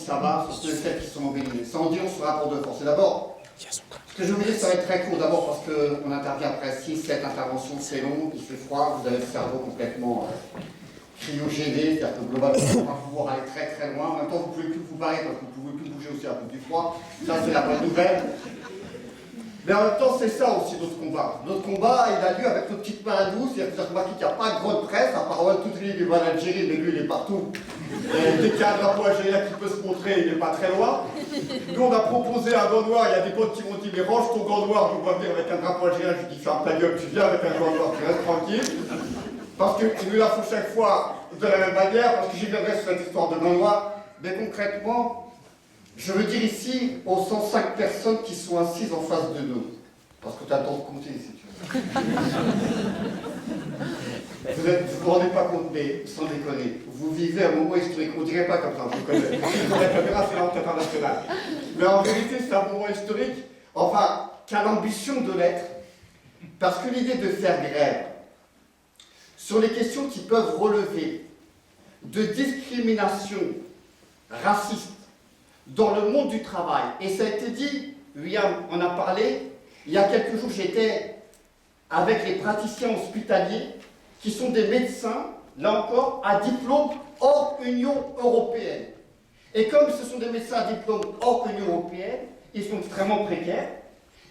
ça va, sur ceux et celles qui sont mobilisés. Sans dire sur rapport de force. Et d'abord, ce que je veux dire, ça va être très court. D'abord parce qu'on intervient après 6-7 interventions, c'est long, il fait froid, vous avez le cerveau complètement cryogéné, c'est-à-dire que globalement, on va pouvoir aller très très loin. En même temps, vous ne pouvez plus vous barrer parce que vous ne pouvez plus bouger aussi à cause du froid. Ça, c'est la bonne nouvelle. Mais en même temps, c'est ça aussi notre combat. Notre combat, il a lieu avec nos petites mains douces. C'est-à-dire que vous avez remarqué qu'il n'y a pas de grande presse, à part One, Two, Three, il est en Algérie, mais lui, il est partout. Et dès qu'il y a un drapeau algérien qui peut se montrer, il n'est pas très loin. Nous, on a proposé un gant noir. Il y a des potes qui m'ont dit, mais range ton gant noir, je vois venir avec un drapeau algérien. Je lui dis, ferme ta gueule, tu viens avec un gant noir, tu restes tranquille. Parce qu'il nous la faut chaque fois de la même manière, parce que j'y viendrai sur cette histoire de gant noir. Mais concrètement, je veux dire ici aux 105 personnes qui sont assises en face de nous. Parce que tu as le temps de compter, si tu veux. Vous ne vous rendez pas compte, mais sans déconner, vous vivez un moment historique. On ne dirait pas comme ça, je vous connais. La caméra, c'est l'enquête internationale. Mais en vérité, c'est un moment historique, enfin, qui a l'ambition de l'être. Parce que l'idée de faire grève sur les questions qui peuvent relever de discrimination raciste dans le monde du travail, et ça a été dit, William en a parlé, il y a quelques jours, j'étais avec les praticiens hospitaliers qui sont des médecins, là encore, à diplôme hors Union européenne. Et comme ce sont des médecins à diplôme hors Union européenne, ils sont extrêmement précaires,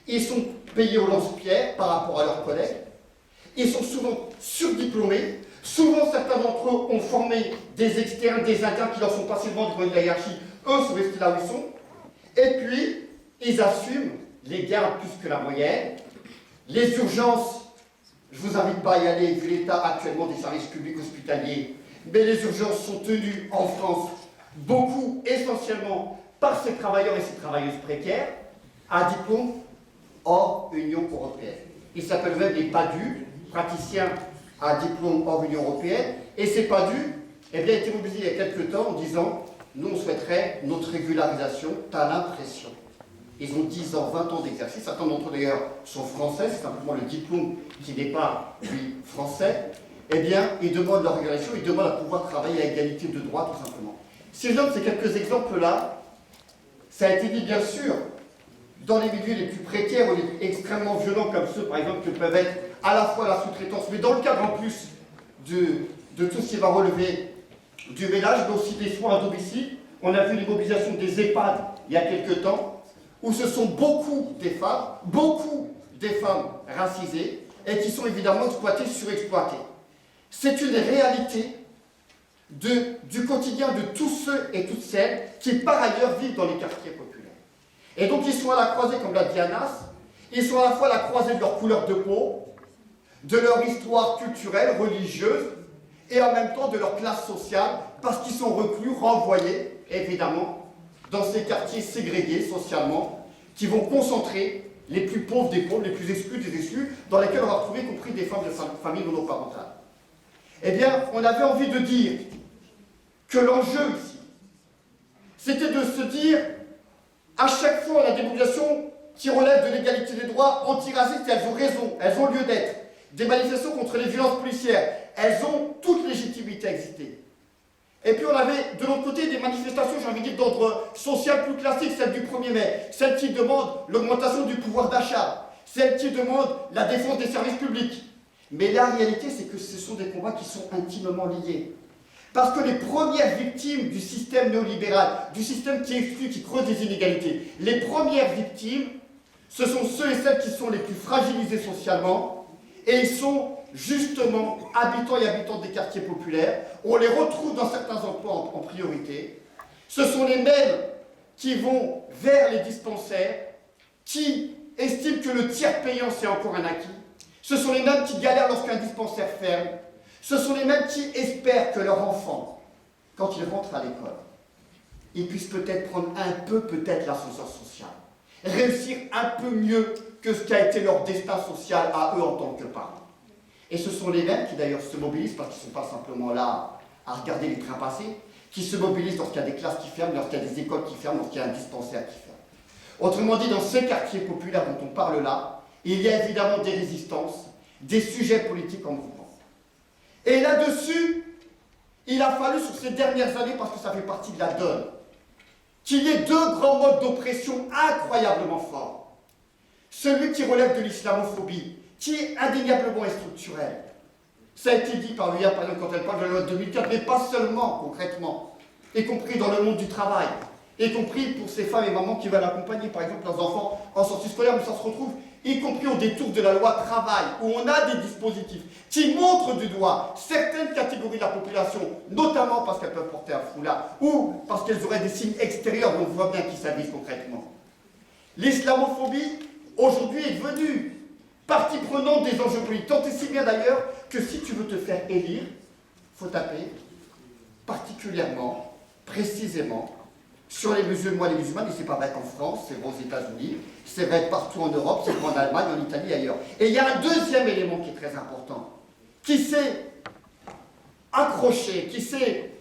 ils sont payés au lance-pierre par rapport à leurs collègues, ils sont souvent surdiplômés, souvent certains d'entre eux ont formé des externes, des internes qui leur sont passés devant du point de la hiérarchie, eux sont restés là où ils sont, et puis ils assument les gardes plus que la moyenne, les urgences, je ne vous invite pas à y aller vu l'état actuellement des services publics hospitaliers, mais les urgences sont tenues en France, beaucoup, essentiellement, par ces travailleurs et ces travailleuses précaires, à diplôme hors Union européenne. Ils s'appellent même les PADU, praticiens à diplôme hors Union européenne, et ces PADU, eh bien, étaient mobilisés il y a quelques temps en disant « Nous, on souhaiterait notre régularisation, t'as l'impression ». Ils ont 10 ans, 20 ans d'exercice. Certains d'entre eux, d'ailleurs, sont français. C'est simplement le diplôme qui n'est pas, lui, français. Eh bien, ils demandent leur régulation. Ils demandent à pouvoir travailler à égalité de droit, tout simplement. Si je donne ces quelques exemples-là, ça a été dit, bien sûr, dans les milieux les plus précaires ou les plus extrêmement violents, comme ceux, par exemple, que peuvent être à la fois la sous-traitance, mais dans le cadre, en plus, de tout ce qui va relever du ménage, mais aussi des soins à domicile. On a vu les mobilisations des EHPAD il y a quelques temps, où ce sont beaucoup des femmes racisées, et qui sont évidemment exploitées, surexploitées. C'est une réalité du quotidien de tous ceux et toutes celles qui, par ailleurs, vivent dans les quartiers populaires. Et donc, ils sont à la croisée, comme l'a dit Anas, ils sont à la fois à la croisée de leur couleur de peau, de leur histoire culturelle, religieuse, et en même temps de leur classe sociale, parce qu'ils sont reclus, renvoyés, évidemment, dans ces quartiers ségrégés socialement, qui vont concentrer les plus pauvres des pauvres, les plus exclus des exclus, dans lesquels on va retrouver, y compris des femmes de familles monoparentales. Eh bien, on avait envie de dire que l'enjeu ici, c'était de se dire, à chaque fois, on a des mobilisations qui relèvent de l'égalité des droits antiracistes, et elles ont raison, elles ont lieu d'être. Des manifestations contre les violences policières, elles ont toute légitimité à exister. Et puis on avait de l'autre côté des manifestations, j'ai envie de dire, d'ordre social plus classique, celle du 1er mai, celle qui demande l'augmentation du pouvoir d'achat, celle qui demande la défense des services publics. Mais la réalité, c'est que ce sont des combats qui sont intimement liés. Parce que les premières victimes du système néolibéral, du système qui exclut, qui creuse des inégalités, les premières victimes, ce sont ceux et celles qui sont les plus fragilisés socialement, et ils sont justement habitants et habitantes des quartiers populaires. On les retrouve dans certains emplois en priorité. Ce sont les mêmes qui vont vers les dispensaires, qui estiment que le tiers payant c'est encore un acquis. Ce sont les mêmes qui galèrent lorsqu'un dispensaire ferme. Ce sont les mêmes qui espèrent que leur enfant, quand il rentre à l'école, il puisse peut-être prendre un peu, peut-être l'ascenseur social. Réussir un peu mieux que ce qui a été leur destin social à eux en tant que parents. Et ce sont les mêmes qui d'ailleurs se mobilisent, parce qu'ils ne sont pas simplement là à regarder les trains passer, qui se mobilisent lorsqu'il y a des classes qui ferment, lorsqu'il y a des écoles qui ferment, lorsqu'il y a un dispensaire qui ferme. Autrement dit, dans ces quartiers populaires dont on parle là, il y a évidemment des résistances, des sujets politiques en mouvement. Et là-dessus, il a fallu, sur ces dernières années, parce que ça fait partie de la donne, qu'il y ait deux grands modes d'oppression incroyablement forts. Celui qui relève de l'islamophobie, qui est indéniablement et structurel. Ça a été dit par Louis, par exemple, quand elle parle de la loi de 2004, mais pas seulement, concrètement, y compris dans le monde du travail, y compris pour ces femmes et mamans qui veulent accompagner, par exemple, leurs enfants en sortie scolaire, mais ça se retrouve, y compris au détour de la loi travail, où on a des dispositifs qui montrent du doigt certaines catégories de la population, notamment parce qu'elles peuvent porter un foulard, ou parce qu'elles auraient des signes extérieurs dont on voit bien qu'ils s'avisent concrètement. L'islamophobie, aujourd'hui, est devenue partie prenante des enjeux politiques, tant et si bien d'ailleurs que si tu veux te faire élire, il faut taper particulièrement, précisément, sur les musulmans et les musulmanes, et c'est pas vrai qu'en France, c'est vrai aux États-Unis, c'est vrai partout en Europe, c'est vrai en Allemagne, en Italie, ailleurs. Et il y a un deuxième élément qui est très important, qui s'est accroché, qui s'est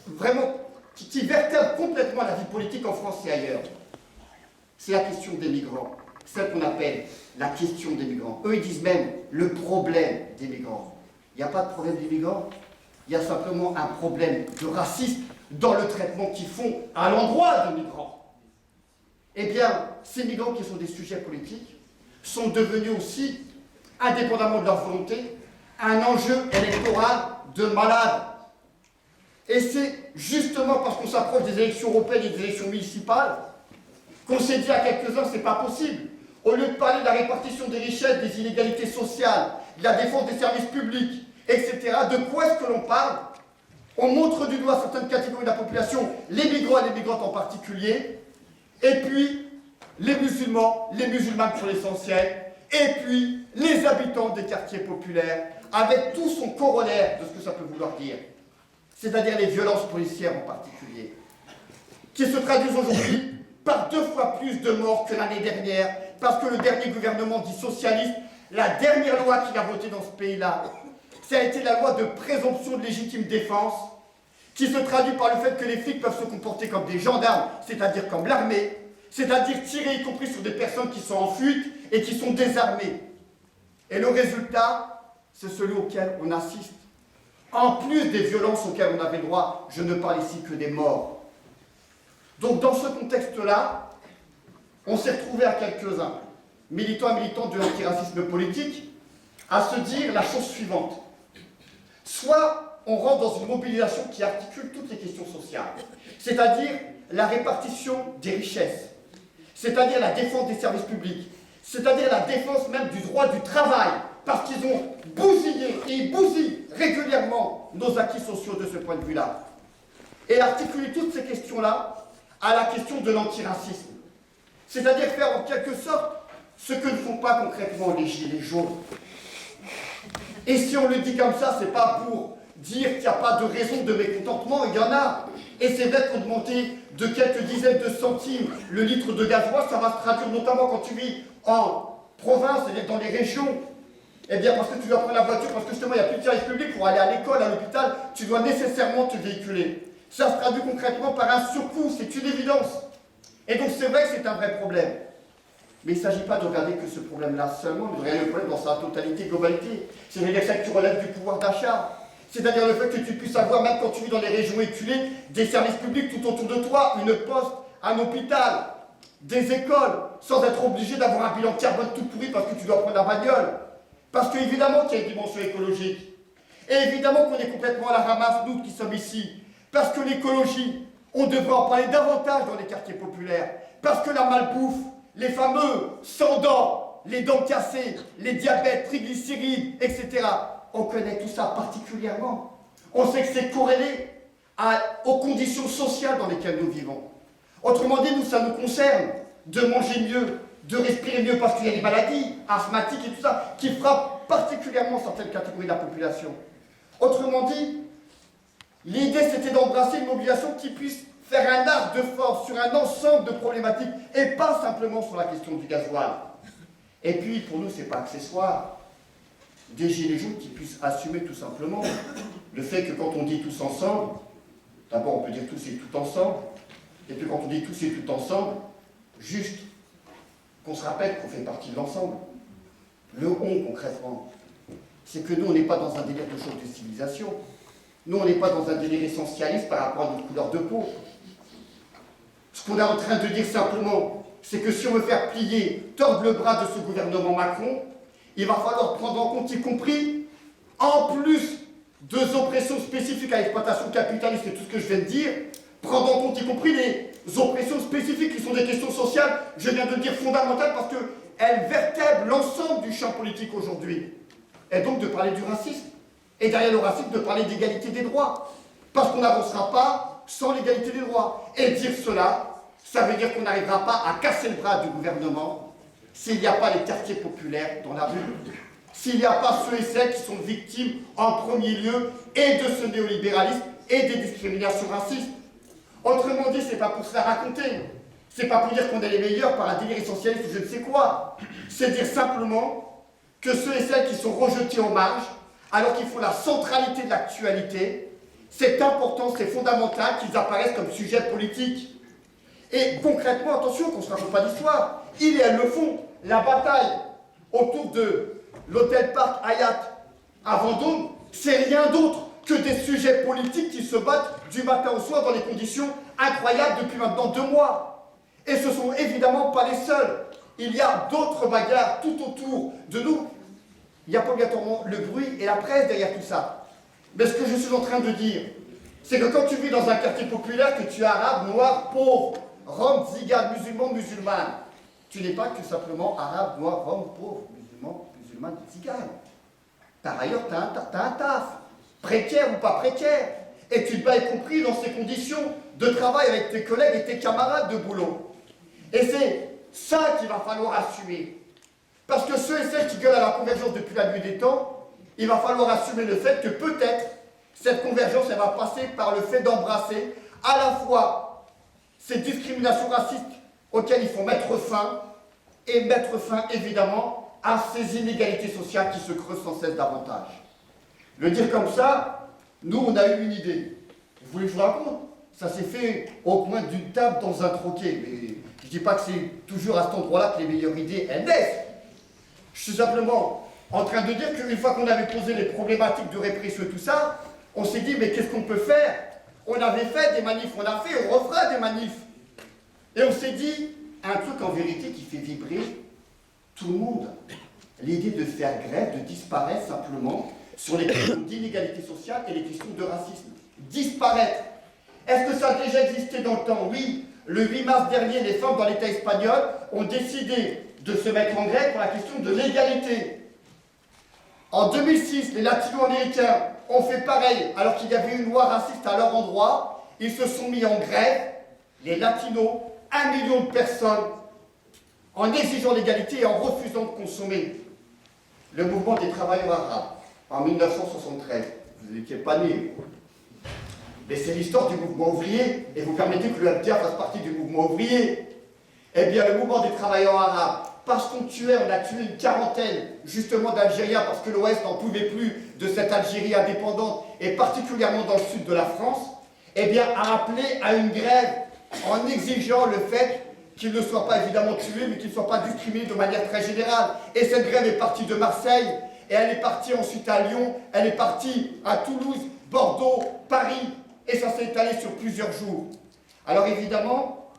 vraiment, qui vertèbre complètement la vie politique en France et ailleurs. C'est la question des migrants, celle qu'on appelle la question des migrants. Eux, ils disent même le problème des migrants. Il n'y a pas de problème des migrants, il y a simplement un problème de racisme dans le traitement qu'ils font à l'endroit des migrants. Eh bien, ces migrants qui sont des sujets politiques sont devenus aussi, indépendamment de leur volonté, un enjeu électoral de malade. Et c'est justement parce qu'on s'approche des élections européennes et des élections municipales qu'on s'est dit à quelques-uns, c'est pas possible. Au lieu de parler de la répartition des richesses, des inégalités sociales, de la défense des services publics, etc., de quoi est-ce que l'on parle? On montre du doigt certaines catégories de la population, les migrants et les migrantes en particulier, et puis les musulmans, les musulmanes pour l'essentiel, et puis les habitants des quartiers populaires, avec tout son corollaire de ce que ça peut vouloir dire, c'est-à-dire les violences policières en particulier, qui se traduisent aujourd'hui par 2 fois plus de morts que l'année dernière, parce que le dernier gouvernement dit socialiste, la dernière loi qu'il a votée dans ce pays-là, ça a été la loi de présomption de légitime défense, qui se traduit par le fait que les flics peuvent se comporter comme des gendarmes, c'est-à-dire comme l'armée, c'est-à-dire tirer y compris sur des personnes qui sont en fuite et qui sont désarmées. Et le résultat, c'est celui auquel on assiste. En plus des violences auxquelles on avait droit, je ne parle ici que des morts. Donc dans ce contexte-là, on s'est retrouvé à quelques-uns, militants et militantes de l'antiracisme politique, à se dire la chose suivante. Soit on rentre dans une mobilisation qui articule toutes les questions sociales, c'est-à-dire la répartition des richesses, c'est-à-dire la défense des services publics, c'est-à-dire la défense même du droit du travail, parce qu'ils ont bousillé et ils bousillent régulièrement nos acquis sociaux de ce point de vue-là. Et articuler toutes ces questions-là à la question de l'antiracisme, c'est-à-dire faire en quelque sorte ce que ne font pas concrètement les gilets jaunes. Et si on le dit comme ça, c'est pas pour dire qu'il n'y a pas de raison de mécontentement, il y en a. Et c'est vrai qu'augmenter de quelques dizaines de centimes le litre de gasoil, ça va se traduire notamment quand tu vis en province et dans les régions. Eh bien, parce que tu dois prendre la voiture, parce que justement, il n'y a plus de service public pour aller à l'école, à l'hôpital, tu dois nécessairement te véhiculer. Ça se traduit concrètement par un surcoût, c'est une évidence. Et donc, c'est vrai que c'est un vrai problème. Mais il ne s'agit pas de regarder que ce problème-là seulement, mais de regarder le problème dans sa totalité, globalité. C'est-à-dire que tu relèves du pouvoir d'achat. C'est-à-dire le fait que tu puisses avoir, même quand tu vis dans les régions éculées, des services publics tout autour de toi, une poste, un hôpital, des écoles, sans être obligé d'avoir un bilan carbone tout pourri parce que tu dois prendre la bagnole. Parce qu'évidemment qu'il y a une dimension écologique. Et évidemment qu'on est complètement à la ramasse, nous qui sommes ici. Parce que l'écologie, on devrait en parler davantage dans les quartiers populaires. Parce que la malbouffe, les fameux sans dents, les dents cassées, les diabètes, triglycérides, etc. On connaît tout ça particulièrement. On sait que c'est corrélé aux conditions sociales dans lesquelles nous vivons. Autrement dit, nous, ça nous concerne de manger mieux, de respirer mieux parce qu'il y a des maladies asthmatiques et tout ça qui frappent particulièrement certaines catégories de la population. Autrement dit, l'idée c'était d'embrasser une mobilisation qui puisse faire un arc de force sur un ensemble de problématiques et pas simplement sur la question du gasoil. Et puis, pour nous, c'est pas accessoire. Des gilets jaunes qui puissent assumer tout simplement le fait que quand on dit tous ensemble, d'abord on peut dire tous et tout ensemble, et puis quand on dit tous et tout ensemble, juste qu'on se rappelle qu'on fait partie de l'ensemble. Le on concrètement, c'est que nous on n'est pas dans un délire de choc de civilisation, nous on n'est pas dans un délire essentialiste par rapport à notre couleur de peau. Ce Ce qu'on est en train de dire simplement, c'est que si on veut faire plier, tordre le bras de ce gouvernement Macron, il va falloir prendre en compte, y compris, en plus de oppressions spécifiques à l'exploitation capitaliste et tout ce que je viens de dire, prendre en compte y compris les oppressions spécifiques qui sont des questions sociales, je viens de le dire, fondamentales, parce qu'elles vertèbrent l'ensemble du champ politique aujourd'hui. Et donc de parler du racisme. Et derrière le racisme, de parler d'égalité des droits. Parce qu'on n'avancera pas sans l'égalité des droits. Et dire cela, ça veut dire qu'on n'arrivera pas à casser le bras du gouvernement s'il n'y a pas les quartiers populaires dans la rue. S'il n'y a pas ceux et celles qui sont victimes en premier lieu et de ce néolibéralisme et des discriminations racistes. Autrement dit, c'est pas pour se la raconter. C'est pas pour dire qu'on est les meilleurs par un délire essentialiste ou je ne sais quoi. C'est dire simplement que ceux et celles qui sont rejetés en marge, alors qu'ils font la centralité de l'actualité, c'est important, c'est fondamental qu'ils apparaissent comme sujet politique. Et concrètement, attention, qu'on ne se raconte pas d'histoire, ils et elles le font. La bataille autour de l'hôtel Parc Hyatt à Vendôme, c'est rien d'autre que des sujets politiques qui se battent du matin au soir dans des conditions incroyables depuis maintenant 2 mois. Et ce ne sont évidemment pas les seuls. Il y a d'autres bagarres tout autour de nous. Il n'y a pas obligatoirement le bruit et la presse derrière tout ça. Mais ce que je suis en train de dire, c'est que quand tu vis dans un quartier populaire, que tu es arabe, noir, pauvre, rome, zigane, musulman, musulmane, tu n'es pas que simplement arabe, noir, rome, pauvre, musulman, musulmane, zigane. Par ailleurs, tu as un taf, précaire ou pas précaire, et tu te bats y compris dans ces conditions de travail avec tes collègues et tes camarades de boulot. Et c'est ça qu'il va falloir assumer. Parce que ceux et celles qui gueulent à la convergence depuis la nuit des temps, il va falloir assumer le fait que peut-être cette convergence, elle va passer par le fait d'embrasser à la fois ces discriminations racistes auxquelles il faut mettre fin, et mettre fin évidemment à ces inégalités sociales qui se creusent sans cesse davantage. Le dire comme ça, nous on a eu une idée. Vous voulez que je vous raconte? Ça s'est fait au coin d'une table dans un troquet, mais je ne dis pas que c'est toujours à cet endroit-là que les meilleures idées, elles naissent. Je suis simplement en train de dire qu'une fois qu'on avait posé les problématiques de répression et tout ça, on s'est dit, mais qu'est-ce qu'on peut faire? On avait fait des manifs, on a fait, on refera des manifs. Et on s'est dit, un truc en vérité qui fait vibrer tout le monde. L'idée de faire grève, de disparaître simplement sur les questions d'inégalité sociale et les questions de racisme. Disparaître. Est-ce que ça a déjà existé dans le temps? Oui. Le 8 mars dernier, les femmes dans l'État espagnol ont décidé de se mettre en grève pour la question de l'égalité. En 2006, les latino-américains ont fait pareil, alors qu'il y avait une loi raciste à leur endroit. Ils se sont mis en grève, les latinos, 1 million de personnes, en exigeant l'égalité et en refusant de consommer. Le mouvement des travailleurs arabes, en 1973, vous n'étiez pas nés. Mais c'est l'histoire du mouvement ouvrier, et vous permettez que le MTA fasse partie du mouvement ouvrier. Eh bien, le mouvement des travailleurs arabes, parce qu'on a tué une quarantaine, justement, d'Algériens, parce que l'Ouest n'en pouvait plus de cette Algérie indépendante, et particulièrement dans le sud de la France, eh bien, a appelé à une grève en exigeant le fait qu'ils ne soient pas évidemment tués, mais qu'ils ne soient pas discriminés de manière très générale. Et cette grève est partie de Marseille, et elle est partie ensuite à Lyon, elle est partie à Toulouse, Bordeaux, Paris, et ça s'est étalé sur plusieurs jours. Alors évidemment,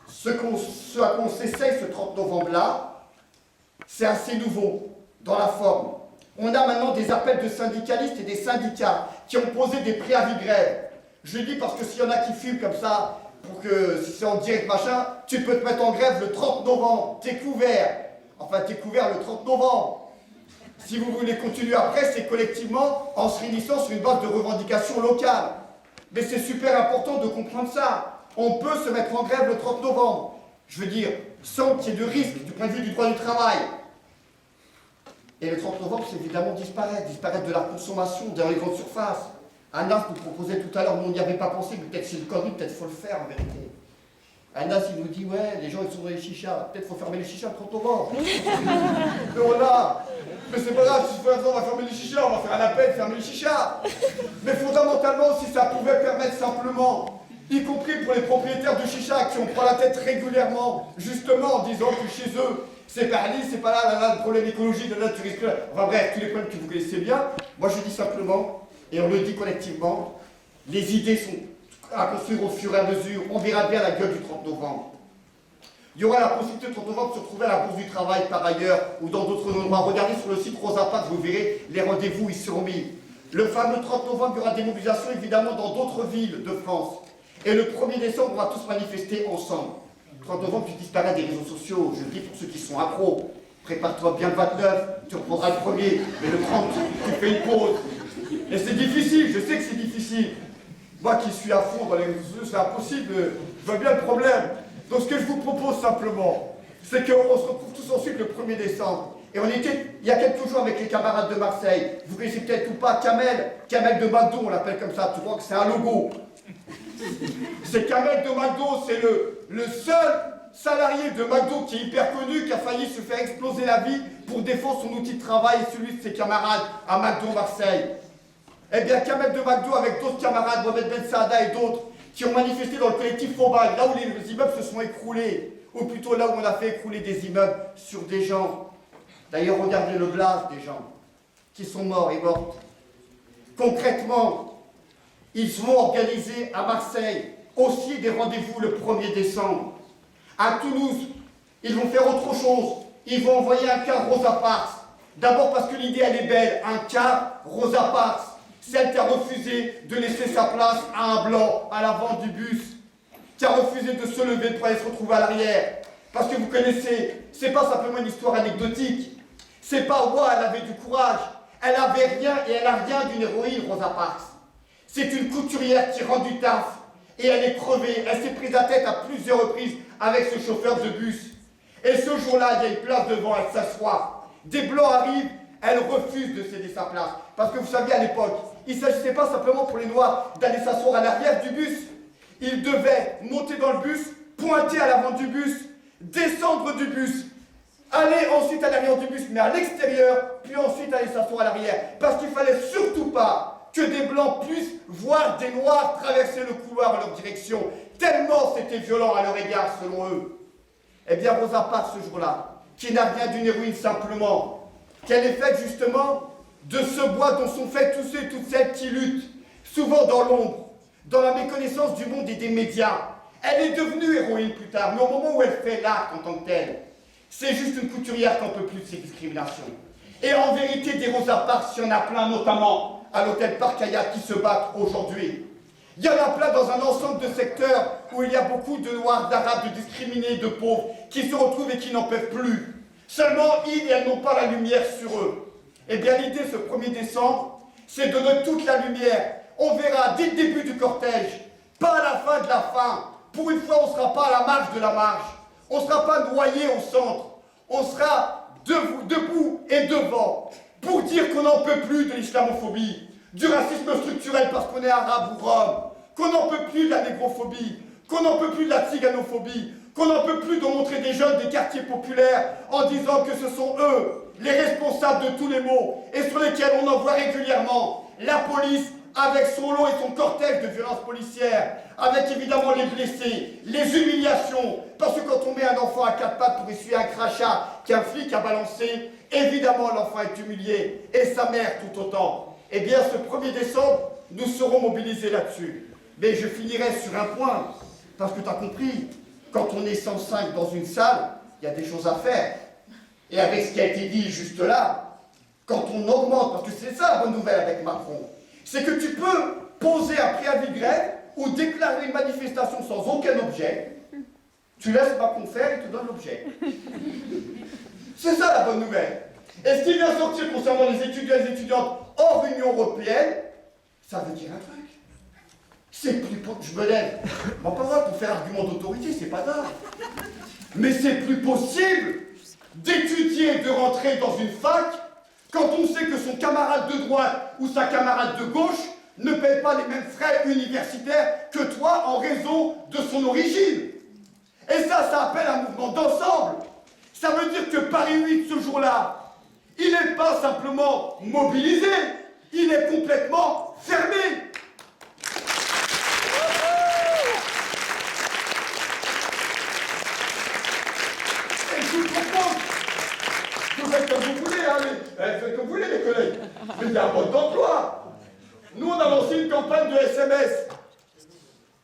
ce à quoi on s'essaye ce 30 novembre-là, c'est assez nouveau dans la forme. On a maintenant des appels de syndicalistes et des syndicats qui ont posé des préavis de grève. Je le dis parce que s'il y en a qui filment comme ça, pour que si c'est en direct machin, tu peux te mettre en grève le 30 novembre, t'es couvert. Enfin, t'es couvert le 30 novembre. Si vous voulez continuer après, c'est collectivement en se réunissant sur une base de revendications locales. Mais c'est super important de comprendre ça. On peut se mettre en grève le 30 novembre. Je veux dire, sans qu'il y ait de risque du point de vue du droit du travail. Et le 30 novembre, c'est évidemment disparaître de la consommation dans les grandes surfaces. Anas nous proposait tout à l'heure, nous on n'y avait pas pensé, mais peut-être c'est une connerie, peut-être il faut le faire en vérité. Anas il nous dit, ouais, les gens ils sont dans les chichas, peut-être il faut fermer les chichas le 30 novembre. Mais voilà, mais c'est pas grave, si on va fermer les chichas, on va faire un appel, fermer les chichas. Mais fondamentalement, si ça pouvait permettre simplement, y compris pour les propriétaires de chichas qui ont pris la tête régulièrement, justement en disant que chez eux, c'est pas lisse, c'est pas là, le problème écologique, là, tu risques là. Enfin bref, tous les problèmes que vous connaissez bien. Moi je dis simplement, et on le dit collectivement, les idées sont à construire au fur et à mesure. On verra bien la gueule du 30 novembre. Il y aura la possibilité le 30 novembre de se retrouver à la Bourse du Travail par ailleurs ou dans d'autres endroits. Regardez sur le site Rosa Parks, vous verrez les rendez-vous, ils seront mis. Le fameux 30 novembre, il y aura des mobilisations évidemment dans d'autres villes de France. Et le 1er décembre, on va tous manifester ensemble. Le 30 novembre, tu disparais des réseaux sociaux. Je le dis pour ceux qui sont accros. Prépare-toi bien le 29, tu reprendras le 1er, mais le 30, tu fais une pause. Et c'est difficile, je sais que c'est difficile. Moi qui suis à fond dans les réseaux sociaux, c'est impossible, je vois bien le problème. Donc ce que je vous propose simplement, c'est qu'on se retrouve tous ensuite le 1er décembre. Et on était, il y a quelques jours, avec les camarades de Marseille. Vous connaissez peut-être ou pas Kamel de McDo, on l'appelle comme ça, tu vois que c'est un logo. C'est Kamel de McDo, c'est le seul salarié de McDo qui est hyper connu, qui a failli se faire exploser la vie pour défendre son outil de travail et celui de ses camarades à McDo Marseille. Eh bien, Kamel de McDo, avec d'autres camarades, Mohamed Ben Saada et d'autres, qui ont manifesté dans le collectif Faubagne, là où les immeubles se sont écroulés, ou plutôt là où on a fait écrouler des immeubles sur des gens. D'ailleurs, regardez le blast des gens qui sont morts et mortes. Concrètement, ils vont organiser à Marseille aussi des rendez-vous le 1er décembre. À Toulouse, ils vont faire autre chose. Ils vont envoyer un car Rosa Parks. D'abord parce que l'idée, elle est belle. Un car Rosa Parks. Celle qui a refusé de laisser sa place à un blanc à l'avant du bus. Qui a refusé de se lever pour aller se retrouver à l'arrière. Parce que vous connaissez, c'est pas simplement une histoire anecdotique. C'est pas, ouais, elle avait du courage. Elle avait rien et elle a rien d'une héroïne, Rosa Parks. C'est une couturière qui rend du taf. Et elle est crevée. Elle s'est prise la tête à plusieurs reprises avec ce chauffeur de bus. Et ce jour-là, il y a une place devant, elle s'assoit. Des blancs arrivent, elle refuse de céder sa place. Parce que vous saviez, à l'époque, il ne s'agissait pas simplement pour les Noirs d'aller s'asseoir à l'arrière du bus. Ils devaient monter dans le bus, pointer à l'avant du bus, descendre du bus, aller ensuite à l'arrière du bus, mais à l'extérieur, puis ensuite aller s'asseoir à l'arrière. Parce qu'il ne fallait surtout pas que des Blancs puissent voir des Noirs traverser le couloir à leur direction. Tellement c'était violent à leur égard, selon eux. Eh bien, Rosa Parks, ce jour-là, qui n'a rien d'une héroïne simplement, qu'elle est faite justement de ce bois dont sont faits tous ceux et toutes celles qui luttent, souvent dans l'ombre, dans la méconnaissance du monde et des médias. Elle est devenue héroïne plus tard, mais au moment où elle fait l'acte en tant que telle, c'est juste une couturière qui n'en peut plus de ces discriminations. Et en vérité, des Rosa Parks, il y en a plein, notamment à l'hôtel Park Hyatt, qui se battent aujourd'hui. Il y en a plein dans un ensemble de secteurs où il y a beaucoup de Noirs, d'Arabes, de discriminés, de pauvres, qui se retrouvent et qui n'en peuvent plus. Seulement, ils et elles n'ont pas la lumière sur eux. Eh bien, l'idée, ce 1er décembre, c'est de donner toute la lumière. On verra dès le début du cortège, pas à la fin de la fin. Pour une fois, on ne sera pas à la marge de la marche. On ne sera pas noyé au centre. On sera debout et devant pour dire qu'on n'en peut plus de l'islamophobie, du racisme structurel parce qu'on est arabe ou rome, qu'on n'en peut plus de la négrophobie, qu'on n'en peut plus de la tziganophobie, qu'on n'en peut plus de montrer des jeunes des quartiers populaires en disant que ce sont eux les responsables de tous les maux et sur lesquels on envoie régulièrement la police avec son lot et son cortège de violences policières, avec évidemment les blessés, les humiliations, parce que quand on met un enfant à quatre pattes pour essuyer un crachat qu'un flic a balancé, évidemment l'enfant est humilié, et sa mère tout autant. Eh bien ce 1er décembre, nous serons mobilisés là-dessus. Mais je finirai sur un point, parce que tu as compris, quand on est 105 dans une salle, il y a des choses à faire. Et avec ce qui a été dit juste là, quand on augmente, parce que c'est ça la bonne nouvelle avec Macron, c'est que tu peux poser un préavis de grève ou déclarer une manifestation sans aucun objet. Tu laisses Macron faire, il te donne l'objet. C'est ça la bonne nouvelle. Et ce qui vient sortir concernant les étudiants et les étudiantes hors Union européenne, ça veut dire un truc. C'est plus... Je me lève. Bon, pas vrai, pour faire argument d'autorité, c'est pas grave. Mais c'est plus possible d'étudier, de rentrer dans une fac quand on sait que son camarade de droite ou sa camarade de gauche ne paie pas les mêmes frais universitaires que toi en raison de son origine. Et ça appelle un mouvement d'ensemble. Ça veut dire que Paris 8, ce jour-là, il n'est pas simplement mobilisé, il est complètement fermé. Et je vous propose, vous faites comme vous voulez, hein, faites comme vous voulez, les collègues. Mais il y a un mode d'emploi. Nous, on a lancé une campagne de SMS.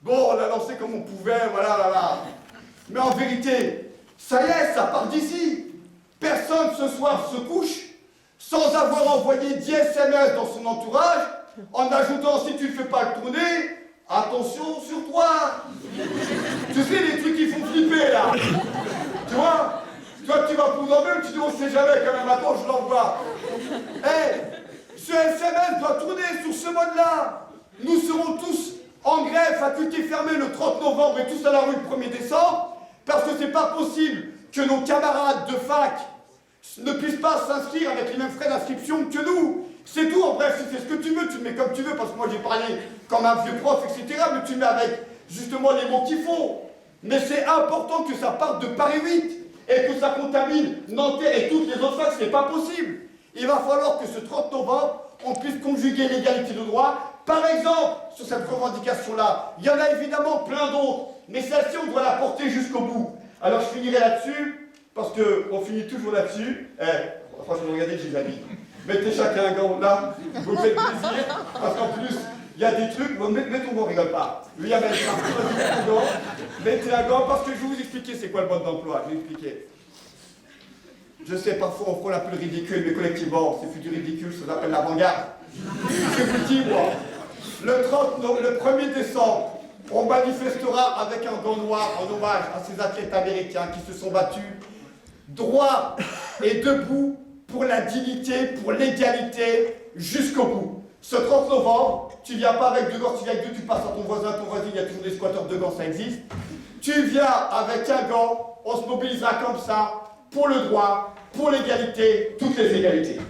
Bon, on l'a lancé comme on pouvait, voilà, là. Mais en vérité, ça y est, ça part d'ici. Personne ce soir se couche sans avoir envoyé 10 SMS dans son entourage, en ajoutant, si tu ne fais pas le tourner, attention sur toi. Tu sais, les trucs qui font flipper, là. Tu vois? Toi, tu vas pour dormir, tu dis, on sait jamais, quand même, attends, je l'envoie. Eh, ce SMS doit tourner sur ce mode-là. Nous serons tous en grève, faculté fermée le 30 novembre et tous à la rue le 1er décembre, parce que c'est pas possible que nos camarades de fac ne puissent pas s'inscrire avec les mêmes frais d'inscription que nous. C'est tout, en bref, si c'est ce que tu veux, tu le mets comme tu veux, parce que moi j'ai parlé comme un vieux prof, etc., mais tu le mets avec justement les mots qu'il faut. Mais c'est important que ça parte de Paris 8 et que ça contamine Nanterre et toutes les autres facs, c'est pas possible. Il va falloir que ce 30 novembre, on puisse conjuguer l'égalité de droit. Par exemple, sur cette revendication-là, il y en a évidemment plein d'autres, mais celle-ci, on doit la porter jusqu'au bout. Alors je finirai là-dessus, parce qu'on finit toujours là-dessus. Franchement, regardez que j'ai la vie. Mettez chacun un gant là, vous me faites plaisir, parce qu'en plus, il y a des trucs, mettez ton gant, on rigole pas. Lui, il y a même un gant, mettez un gant, parce que je vais vous expliquer c'est quoi le mode d'emploi, je vais vous expliquer. Je sais, parfois on frôle un peu le ridicule, mais collectivement, c'est plus du ridicule, ça s'appelle l'avant-garde. Je vous dis, moi, le 1er décembre, on manifestera avec un gant noir en hommage à ces athlètes américains qui se sont battus droit et debout pour la dignité, pour l'égalité, jusqu'au bout. Ce 30 novembre, tu viens pas avec deux gants, tu viens avec deux, tu passes à ton voisin, il y a toujours des squatteurs de gants, ça existe. Tu viens avec un gant, on se mobilisera comme ça, pour le droit, pour l'égalité, toutes les égalités.